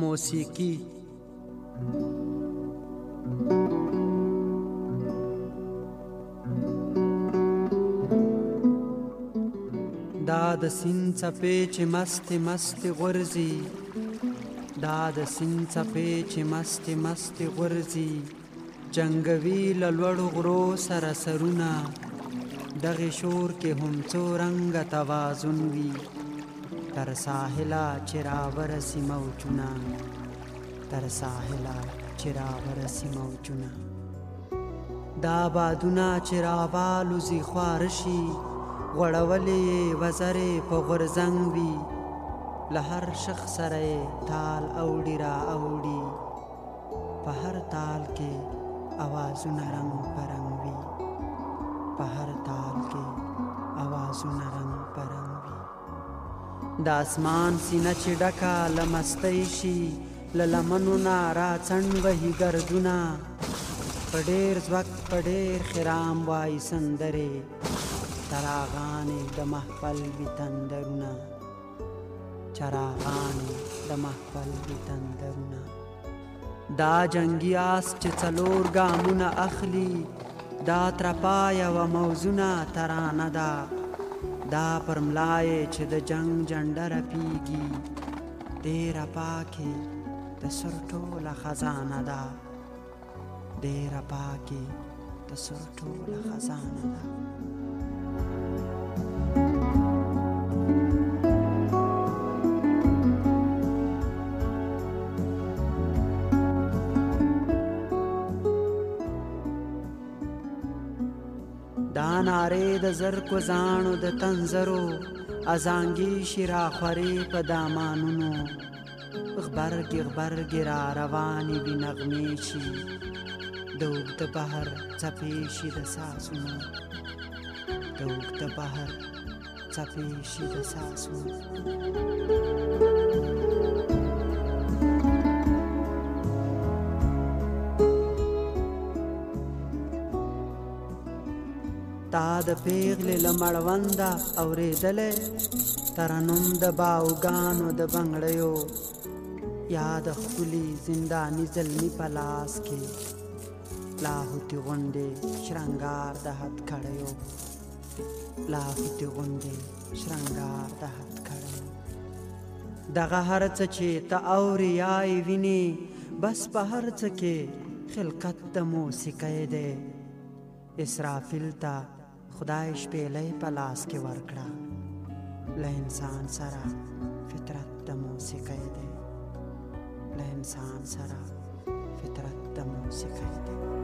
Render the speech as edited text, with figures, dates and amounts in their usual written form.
موسیقي دا د سیند څپې چې مستې مستې غورځي دا د سیند څپې چې مستې مستې غورځي جنګوي له لوړو غرو سره سرونه دغې شور کې هم څو رنګه توازن وي تر ساحله چې راورسي موجونه تر ساحله چې راورسي موجونه دا بادونه چې راوالوزي خواره شي غوړولې وزرې په غورځنګ وي له هر شخص سره یې تال اوړي را اوړي په هر تال کې اوازونه رنګ په رنګ وي په هر تال کې اوازونه رنګ په رنګ وي د اسمان سینه چې ډکه له مستۍ شي له لمنو نه راڅنډ وهي ګردونه په ډېر ځواک په ډېر خرام وایي سندرې چراغانې د محفل وي تندرونه چراغانې د محفل وي تندرونه دا جنګي آس چې څلور ګامونه اخلي دا ترپا یوه موزونه ترانه ده دا پر ملای چې د جنګ جنډه رپیږي ډېره پاکې د سر ټوله خزانه ده ډېره پاکې د سر ټوله خزانه ده دا نارې د زرکو زاڼو د تنظرو ازانګي شي راخورې په دامانونو غبرګې غبرګې را روانې وي نغمې شي د اوږده بحر څپې شي د ساسونو د اوږده بحر څپې شي د ساسونو تا د پیغلې له مړونده اورېدلی ترنم د باوګانو د بنګړیو یا د ښکلي زنداني زلمي په لاس کې لاهوتي غوندې شرنګار د هتکړیو لاهوتي غوندې شرنګار د هتکړیو دغه هر څه چې ته اورې یا یې وینې بس په هر څه کې خلقت د موسیقۍ دی اسرافیل ته خدای شپېلۍ په لاس کې ورکړه له انسان سره فطرت د موسیقۍ دی له انسان سره فطرت د موسیقۍ دی